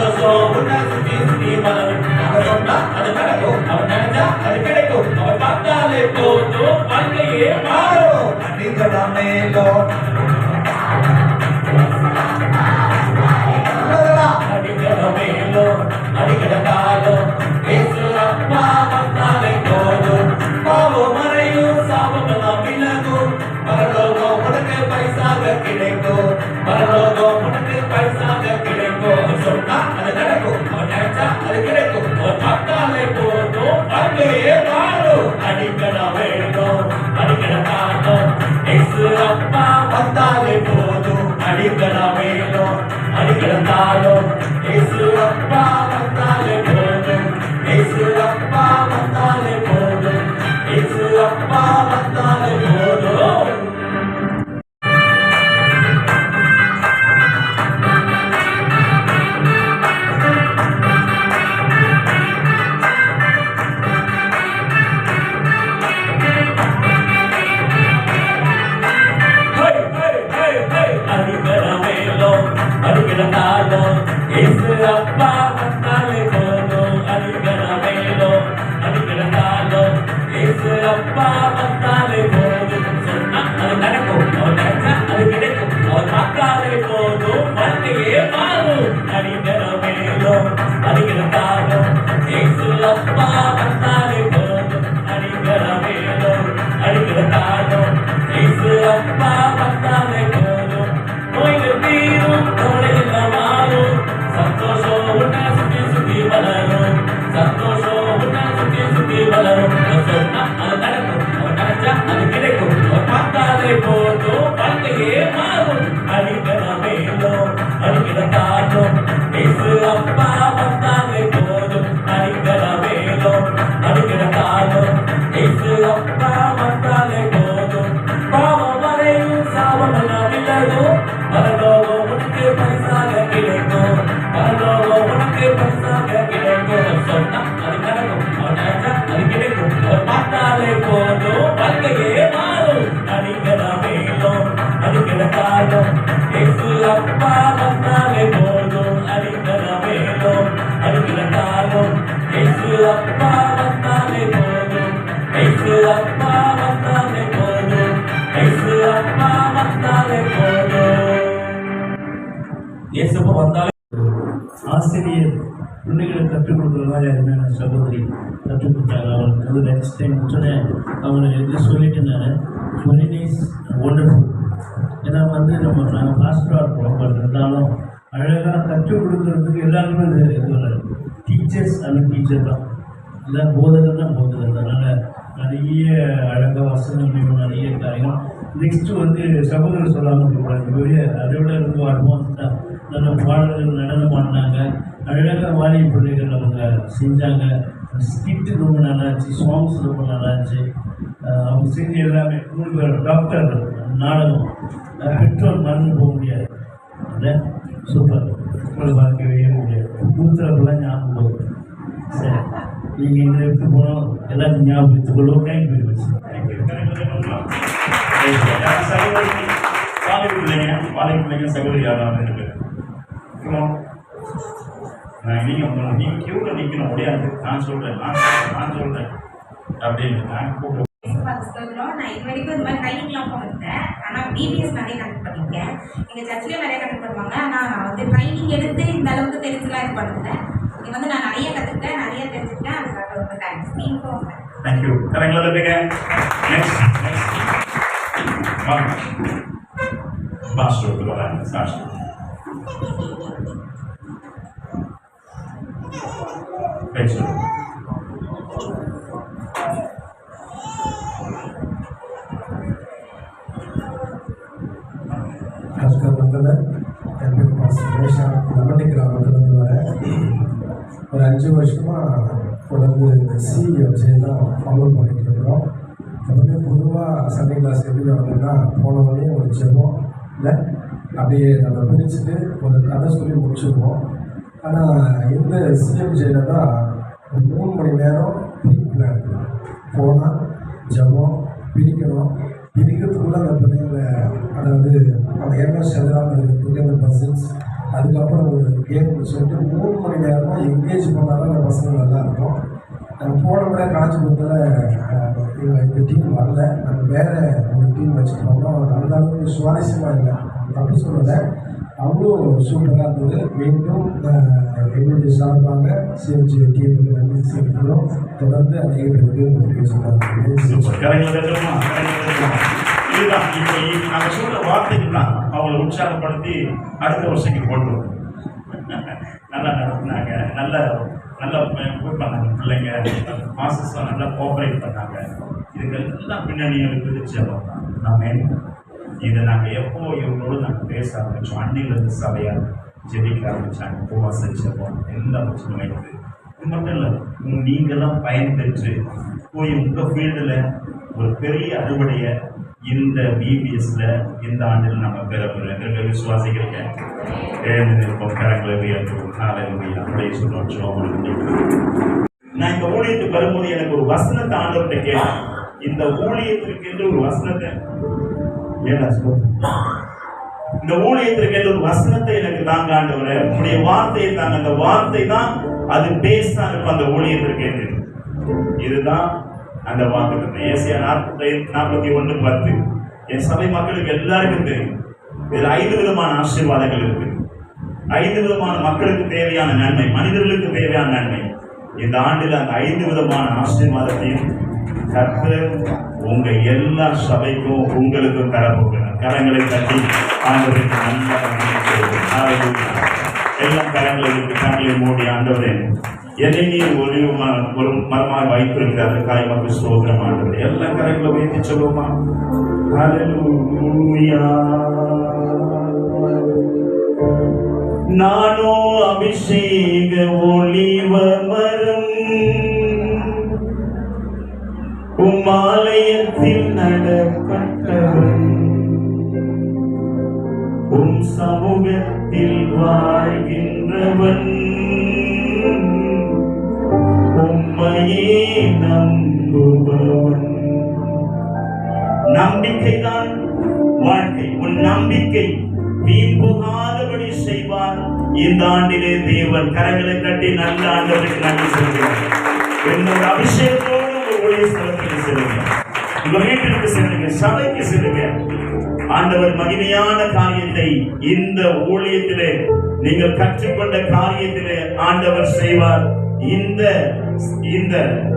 சந்தோஷம் உன்னை சுத்தி சுத்தி வளரும். அவர் சொன்னா அது நடக்கும், அவர் நினைச்சா அது கிடைக்கும், அவர் பார்த்தாலே போதும் வாழ்க்கையே மாறும். அடிக்கடா மேலோன் அடிக்கட மேலோன் அடிக்கட காலம் இயேசு அப்பா வந்தாலே போதும். பாவம் மறையும், சாபமெல்லாம் விலகும், பரலோகம் உனக்கு பரிசாக கிடைக்கும், பரலோகம் உனக்கு பரிசாக கிடைக்கும். சொன்னா அது நடக்கும், அவன் நினைச்சா அது கிடைக்கும், அவன் பார்த்தாலே போதும் வாழ்க்கையே மாறும். அடிக்கட வேணும் அடிக்கட காலம் இயேசு அப்பா வந்தாலே போதும். அடிக்கட வேணும் அடிக்கட காலம் இயேசு அப்பா வந்தாலே போதும். இயேசு அப்பா வந்தாலே போதும். இயேசு அப்பா வந்தாலே போதும். அடிக்கட காலம் இயேசு அப்பா வந்தாலே போதும். அடிக்கட மேலும் அடிக்கட காலம் இயேசு அப்பா வந்தாலே போதும். சொன்னா அது நடக்கும், அவர் நினைச்சா அது கிடைக்கும், அவர் பார்த்தாலே போதும் வாழ்க்கையே மாறும். அடிக்கட மேலும் அடிக்கட காலம் இயேசு அப்பா வந்தாலே போதும். அடிக்கட மேலும் அடிக்கட காலம் இயேசு அப்பா வந்தாலே போதும். நோய்கள் தீரும், கவலைகள் மாறும், சந்தோஷம் உன்னை சுத்தி சுத்தி வளரும், சந்தோஷம் உன்னை சுத்தி சுத்தி வளரும். சொன்னா அது நடக்கும், அவன் நினைச்சா அது கிடைக்கும், அவன் பார்த்தாலே போதும் வாழ்க்கையே மாறும். அடிக்கட மேலும் அடிக்கட காலம் இயேசு அப்பா வந்தாலே போதும். அடிக்கட மேலும் அடிக்கட காலம் இயேசு அப்பா வந்தாலே போதும். பாவம் மறையும், சாபமெல்லாம் விலகும், பரலோகம் உனக்கு பரிசாக கிடைக்கும், பரலோகம் உனக்கு பரிசாக கிடைக்கும். சொன்னா அது நடக்கும், அவன் நினைச்சா அது கிடைக்கும், அவர் பார்த்தாலே போதும் வாழ்க்கையே மாறும். அடிக்கட மேலும் அடிக்கட காலம் இயேசு அப்பா வந்தாலே போதும். அடிக்கட மேலும் அடிக்கட காலம் இயேசு அப்பா வந்தாலே போதும். இயேசு அப்பா வந்தாலே போதும். இயேசு அப்பா வந்தாலே போதும். இயேசுப்பா வந்தாலே ஆசிரியர் பிள்ளைகளை கற்றுக் கொடுக்குறதா என்ன சகோதரி கற்றுக் கொடுத்தாங்க. அவங்களுக்கு வந்து நெக்ஸ்ட் டைம் உடனே அவங்க எது சொல்லிட்டு இருந்தாங்க, வெரி நைஸ் ஒண்டர்ஃபுல். ஏன்னா வந்து நாங்கள் பாஸ்டராக இருப்போம், பட் இருந்தாலும் அழகாக கற்றுக் கொடுக்குறதுக்கு எல்லாருமே இது டீச்சர்ஸ் அண்ட் டீச்சர் தான், இல்லை போதகர் தான் போதகர். அதனால் நிறைய அழகாக வசனங்கள் நிறைய காரியம். நெக்ஸ்ட்டு வந்து சகோதரர் சொல்லாமல் இருக்கக்கூடாது, அதை விட ரொம்ப அட்வான்ஸ்டாக நல்ல பாடல்கள் நடனம் ஆடினாங்க, அழகாக வாலிய பிள்ளைகள் அவங்க செஞ்சாங்க. ஸ்கிட்டு ரொம்ப நல்லாச்சு, சாங்ஸ் ரொம்ப நல்லாச்சு. அவங்க செஞ்சு எல்லாமே உங்களுக்கு டாக்டர் நாடகம் பெட்ரோல் மறந்து போக முடியாது, இல்லை சூப்பர், உங்களை பார்க்கவே முடியாது. கூத்துறப்பெல்லாம் ஞாபகம் போகுது. சரி, நீங்கள் இங்கே எடுத்து போனோம் எல்லாத்தையும் ஞாபகம் எடுத்துக்கொள்ளும். Thank you very much. பிள்ளைங்க சகோதரி யாராவது இருக்கு நீங்க கியூல நிக்கணும் முடியாது. நான் சொல்றேன் அப்படின்னு நான் கூப்பிடுவேன். நான் இது வரைக்கும் இந்த மாதிரி ட்ரைனிங்லாம் போனேன். ஆனால் பிபிஎஸ் நிறைய கனெக்ட் பண்ணியிருக்கேன். எங்கள் சர்ச்சில் நிறைய கனெக்ட் பண்ணுவாங்க. ஆனால் நான் வந்து ட்ரைனிங் எடுத்து இந்த அளவுக்கு தெரிஞ்சுலாம் இது பண்ணதில்லை. இது வந்து நான் நிறைய கற்றுக்கிட்டேன், நிறைய தெரிஞ்சுக்கிட்டேன். அதுக்காக ரொம்ப தேங்க்ஸ். நீங்களும் தேங்க்யூ. கரெக்டாக தட்டுங்க. நெக்ஸ்ட் பாஸ்டருக்கு வராங்க. சாட்சி பேசுகிறோம். என் பேர் பாஸ்டர் ரேஷா, லெமண்டி கிராமத்துலேருந்து வரேன். ஒரு 5 வருஷமாக தொடர்ந்து இந்த சி வெப்சைட் தான் ஃபாலோ பண்ணிட்டு இருக்கிறோம். எப்பவுமே பொதுவாக சண்டே கிளாஸ் எப்படி நடந்ததுன்னா போனவொடனே ஒரு ஜெபம் இல்லை அப்படியே நம்ம பிரிச்சுட்டு ஒரு கதை சொல்லி முடிச்சுருவோம். ஆனால் இந்த சிஎம்ஜேல தான் ஒரு 3 மணி நேரம் ப்ரீ பிளான் போனால் ஜெபம் பிரிக்கணும், பிடிக்கிறதுக்குள்ள அந்த பிள்ளைங்களை, அதாவது அவங்க என்ன செதறாமல் இருக்கிறதுக்கு அந்த பசில்ஸ், அதுக்கப்புறம் ஒரு கேம்னு சொல்லிட்டு 3 மணி நேரமாக என்கேஜ் பண்ணால் தான் அந்த பசங்க நல்லா இருக்கும். நம்ம போன முறை காஞ்சிபுரத்தில் இந்த டீம் வரல, நம்ம வேறு ஒரு டீம் வச்சுருக்கோம். அந்த அளவுக்கு சுவாரஸ்யமாக இல்லை, தப்பு சொல்லலை, அவ்வளோ சூப்பராக இருந்தது. மீண்டும் எங்களுடைய சார்பாக சிஎம்ஜி டீமுக்கு நன்றி செலுத்துகிறோம். தொடர்ந்து அநேக பேருக்கு இதுதான் இப்போ நாங்கள் சொல்ற வார்த்தைகள் தான் அவங்களை உற்சாகப்படுத்தி அடுத்த வருஷத்துக்கு கொண்டு வரும். நல்லா நடத்தினாங்க, நல்ல பண்ணாங்க பிள்ளைங்க, மாஸ்டர்ஸ்லாம் நல்லா கோஆப்ரேட் பண்ணாங்க. இதுக்கெல்லாம் பின்னணியில் இருக்குது ஜெபம் தான். நாம இதை நாங்கள் எப்போ இவங்களோடு நாங்கள் பேச ஆரம்பித்தோம், அன்னையிலிருந்து சபையாக ஜெபிக்க ஆரம்பித்தாங்க. உபவாச ஜெபம் எல்லா பிரச்சனையும் இருக்குது. இது மட்டும் இல்லை, நீங்களாம் பயன்பெற்று போய் உங்கள் ஃபீல்டில் ஒரு பெரிய அறுவடையை இந்த பிபிஎஸ்ல இந்த ஆண்டில் நம்ம பெற போகிறோம். விசுவாசிக்கிறீங்க? எழுந்திருப்போம், கரங்களை உயர்த்துவோம். அப்படியே சொல்லுவோம். நான் இந்த ஊழியத்துக்கு வரும்போது எனக்கு ஒரு வசனத்தை ஆண்டவர்கிட்ட கேட்டேன். இந்த ஊழியத்திற்கு என்று ஒரு வசனத்தை, இந்த ஊழியத்திற்கு என்று ஒரு வசனத்தை எனக்கு தாங்க ஆண்டவரே, உங்களுடைய வார்த்தையை தாங்க. அந்த வார்த்தை தான் அது பேசா இருக்கும் அந்த ஊழியத்திற்கு என்று. இதுதான் அந்த வாக்கு. ஏசியா 41:10. என் சபை மக்களுக்கு எல்லாருக்கும் தெரியும். இதில் 5 விதமான ஆசீர்வாதங்கள் இருக்கு. 5 விதமான மக்களுக்கு தேவையான நன்மை, மனிதர்களுக்கு தேவையான நன்மை. இந்த ஆண்டில் அந்த 5 விதமான ஆசீர்வாதத்தையும் கர்த்தர் உங்க எல்லா சபைக்கும் உங்களுக்கும் தரப்போகிறார். கரங்களை தட்டி ஆண்டவருக்கு எல்லாம் கரங்களை மூடி, ஆண்டவரே என்னை நீர் ஒரு மரமாக வைத்திருக்கிறார், காய்மக்கு ஸ்தோத்திரம் ஆண்டவரே. எல்லா கரங்களை உயர்த்தி சொல்லுவோமா? ஹல்லேலூயா. நானோ அபிஷேக ஒளிவ மரம், உம்மாலயத்தில் நடப்பட்டவன், உம் சமூகத்தில் வாழ்கின்றவன், உம்மையே நம்புபவன். நம்பிக்கைதான் வாழ்க்கை. உன் நம்பிக்கை வீண் போகாதபடி செய்வார் இந்த ஆண்டிலே தேவன். கரங்களை தட்டி நல்ல ஆண்டவருக்கு நன்றி சொல்கிறார். என்னோட அபிஷேகத்தோடு உங்கள் ஒளி ஸ்தலத்துக்கு செல்லுங்க, உங்க வீட்டிற்கு செல்லுங்க, சபைக்கு செல்லுங்க. ஆண்டவர் மகிமையான காரியத்தை இந்த ஊழியத்திலே நீங்கள் கற்றுக்கொண்ட காரியத்திலே ஆண்டவர் செய்வார். இந்த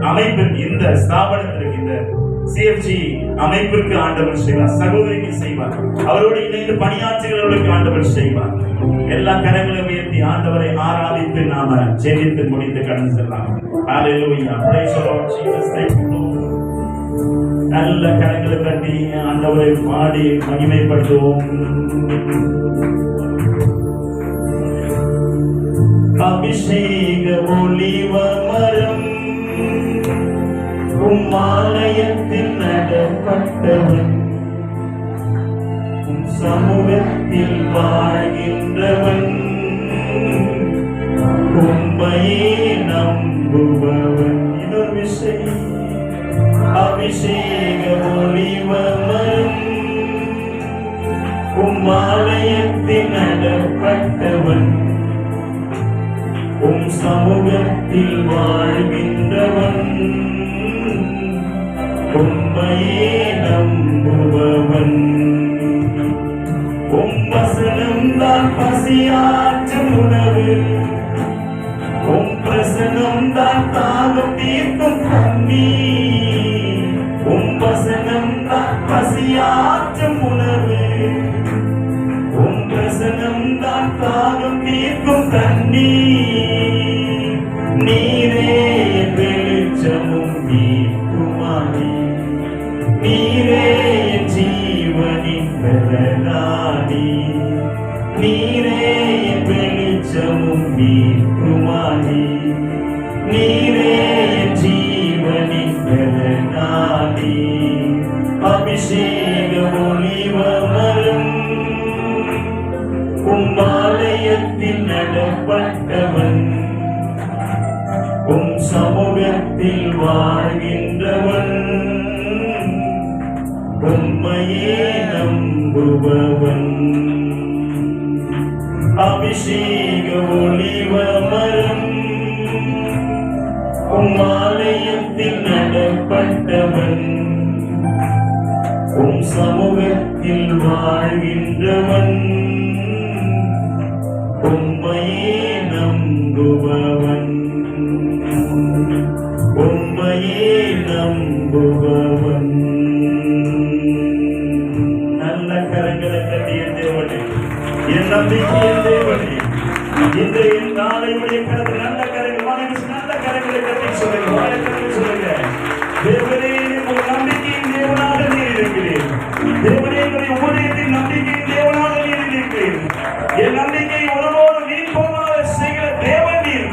அமைப்பிற்கு, இந்த ஸ்தாபனத்திற்கு, இந்த சிஎஃப்ஜி அமைப்பிற்கு ஆண்டவர் செய்வார். சகோதரிக்கு செய்வார். அவரோடு இணைந்து பணியாற்றுகிறவர்களுக்கு ஆண்டவர் செய்வார். எல்லா கரங்களும் உயர்த்தி ஆண்டவரை ஆராதித்து நாம ஜெபித்து முடித்து கடந்து செல்லலாம். Hallelujah. Praise the Lord Jesus. Thank you Lord. நல்ல கரங்களை தட்டி ஆண்டவரை பாடி மகிமைப்படுத்துவோம். அபிஷேக ஒளிவ மரம், உம்மாலயத்தில் நடப்பட்டவன், உம் சமூகத்தில் வாழ்கின்றவன், உம்மையே நம்புபவன். இதொரு விஷயம். அபிஷேக ஒளிவ மரம், உம்மாலயத்தில் நடப்பட்டவன், உம் சமூகத்தில் வாழ்கின்றவன், உம்மையே நம்புபவன். உம் வசனம் தான் பசியாற்றும் உணவு, உம் பிரசனம் தான் தாகம் தீர்க்கும் தண்ணீர். உம் வசனம் தான் பசியாற்றும் உணவு, உம் பிரசனம் தான் தாகம் தீர்க்கும் தண்ணீர். நீரே வெளிச்சமும் நீக்குமானி, நீரே ஜீவனின் பலனானி, நீரே வெளிச்சமும் நீக்குமானி, நீரே ஜீவனின் பலனானி. அபிஷேக ஒளிவ மரம், உம்மாலயத்தில் நடப்பட்டவன், உம் சமூகத்தில் வாழ்கின்றவன், உம்மை நம்புபவன் அபிஷேக ஒளிவ மரம் ஆலயத்தில் நடப்பட்டவன் உம் சமூகத்தில் வாழ்கின்றவன் உம்மையே நம்புபவன் உம்மையே நம்புபவன். நல்ல கரங்களை கட்டிய தேவனே, என் நம்பிக்கையின் தேவனே, இன்றைய நாளையுடைய கருத்து நல்ல கரங்கள் மனைவி நல்ல கரங்களை கட்டி சொல்லுங்க, வாழ்க்கை சொல்லுங்க. தேவனே, ஒரு நம்பிக்கையின் தேவனாக நீர் இருக்கிறேன். தேவனே, என்னுடைய ஊழியத்தின் நம்பிக்கையின் தேவனாக நீர் இருக்கிறேன். என் நம்பிக்கை ஒருபோது வீண் போகாத செய்கிற தேவன் நீர்.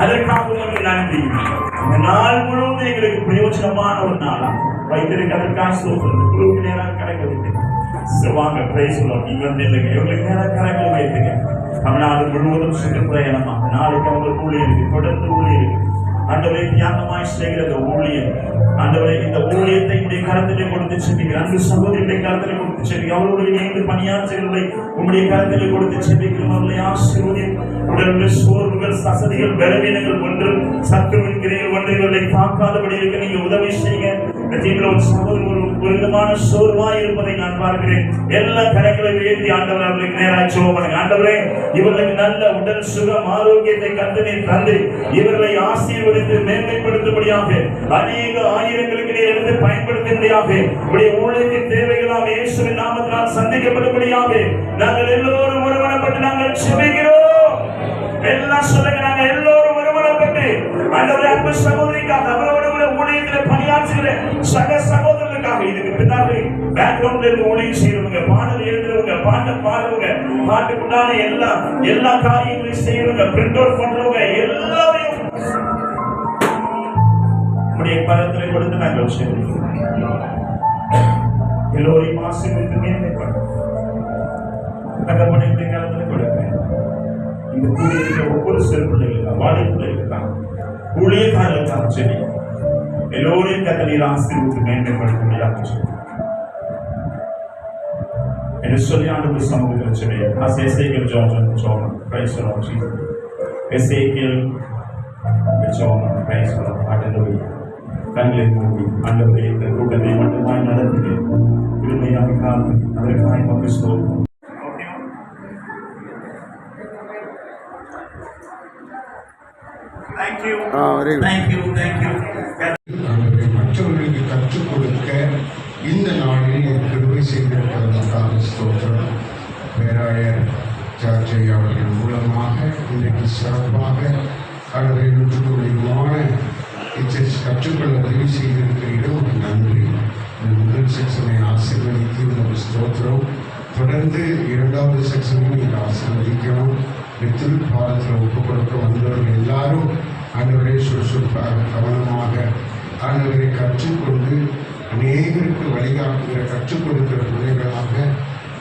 அதற்காக உங்களுக்கு நன்றி. இந்த நாள் முழுவதும் எங்களுக்கு பிரயோஜனமான ஒரு நாளா வைத்திருக்க அதற்காக சொல்றது குழுவுக்கு நேராக கரைகள் வைத்துங்க. வாங்க பிரைஸ் நீங்க வந்து இல்லைங்க இவங்களுக்கு நேராக கரைகள் வைத்துங்க. தமிழ்நாடு முழுவதும் சுற்றுப்பிரயாணமாக நாளைக்கு அவங்களுக்கு ஊழியர் இருக்கு, தொடர்ந்து ஊழியர் இருக்கு. ஆண்டவரை தியாகமாய் செய்கிற ஊழியர், ஆண்டவரை இந்த ஊழியத்தை உடைய கருத்திலே கொடுத்து செல்லுங்கள். அன்பு சகோதரியுடைய கருத்திலே கொடுத்து செல்லுங்கள். அவர்களுடைய இணைந்து பணியாற்றுகளை உங்களுடைய கருத்திலே கொடுத்து செல்லுங்கள். அவர்களை ஆசீர்வதியும். உடலுடைய சோர்வுகள், சசதிகள், பலவீனங்கள் ஒன்று சத்துருவின் கிரைகள் ஒன்று இவர்களை தாக்காதபடி இருக்க நீங்க உதவி செய்யுங்க. ஒரு சகோதரர் ஒரு விதமான சோர்வாய் இருப்பதை நான் பார்க்கிறேன். எல்லா கரைகளை உயர்த்தி ஆண்டவர் அவர்களுக்கு நேராக ஜெபம் பண்ணுங்க. ஆண்டவரே, இவர்களுக்கு நல்ல உடல் சுகம் ஆரோக்கியத்தை கர்த்தர் தந்து இவர்களை ஆசீர்வதித்து மேன்மைப்படுத்தும்படியாக அநேக ஆயிரங்களுக்கு நீர் எடுத்து பயன்படுத்தும்படியாக உடைய ஊழியத்தின் தேவைகளாம் இயேசுவின் நாமத்தினால் சந்திக்கப்படும்படியாக நாங்கள் எல்லோரும் ஒருமனப்பட்டு நாங்கள் செபிக்கிறோம். எல்லாம் சொல்லுங்க, நாங்கள் எல்லோரும் ஒருமனப்பட்டு ஆண்டவரே அன்பு சகோதரிக்காக அவரோட ஊழியத்தில் பணியாற்றுகிற சக சகோதரர்களுக்காக இதுக்கு பின்னாடி பேக்ரவுண்ட்ல இருந்து ஊழியம் செய்யறவங்க, பாடல் எழுதுறவங்க, பாட்டு பாடுறவங்க, பாட்டுக்குண்டான எல்லா காரியங்களையும் செய்யறவங்க, பிரிண்ட் அவுட் பண்றவங்க எல்லாரையும் உடைய பதத்தில் கொடுத்து நாங்கள் செய்வோம். எல்லோரையும் ஆசீர்வதித்து மேன்மைப்படுத்தும் தகவலுடைய காலத்தில் கொடுப்பேன். இந்த ஊழியத்தில் ஒவ்வொரு சிறு பிள்ளைகளுக்காக வாழை பிள்ளைகளுக்காக ஊழியக்காரர்களுக்காக சரி எல்லோரையும் கத்தலீர் ஆசீர்வதித்து மேன்மைப்படுத்தும்படியாக சொல்லுங்கள் என்று சொல்லி ஆண்டு சமூகத்தில் சொல்லி Ezekiel zone praise the Lord Jesus. Ezekiel zone praise the Lord. Hallelujah. கண்களை மூடி ஆண்டவரே இந்த கூட்டத்தை மட்டுமாய் நடத்துங்க. கிருபையாக காத்து அதற்காக உமக்கு ஸ்தோத்திரம். Thank you. Thank you. Thank you. மற்றவர்களுக்கு கற்றுக் கொடுக்க இந்த நாளில் கிருபை செய்திருப்பதற்காக ஸ்தோத்திரம். பேராயர் ஜார்ஜ் அவர்கள் மூலமாக இன்றைக்கு சிறப்பாக கடவுளை நூற்றுக்குள்ளான கற்றுக்கொள்ள உதவி செய்திருக்கிறீர்கள். நன்றி. முதல் செக்ஷனை ஆசீர்வதித்து ஒரு ஸ்தோத்திரம். தொடர்ந்து இரண்டாவது செக்ஷனை நீங்கள் ஆசீர்வதிக்கணும். திருப்பாலத்தில் ஒப்புக் கொடுக்க வந்தவர்கள் எல்லாரும் ஆண்டவரை சுறுசுறுப்பாக கவனமாக ஆண்டவரை கற்றுக்கொண்டு அநேகருக்கு வழிகாட்டுகிற கற்றுக் கொடுக்கிற பிள்ளைகளாக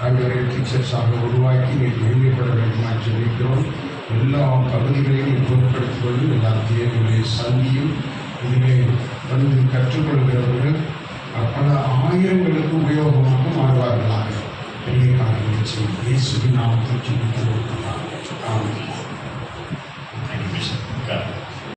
ஆண்டவரை டீச்சர்ஸாக உருவாக்கி நீங்கள் மேம்பட வேண்டுமாறு சொல்லிக்கிறோம். எல்லா பகுதிகளையும் பொருட்படுத்திக் கொண்டு எல்லா தேவைகளை சந்தியும் இதிலே வந்து கற்றுக்கொள்கிறவர்கள் பல ஆயிரங்களுக்கு உபயோகமாக மாறுவார்களாக பெரிய காரியங்களை செய்யும். இயேசுவின் நாமத்தில்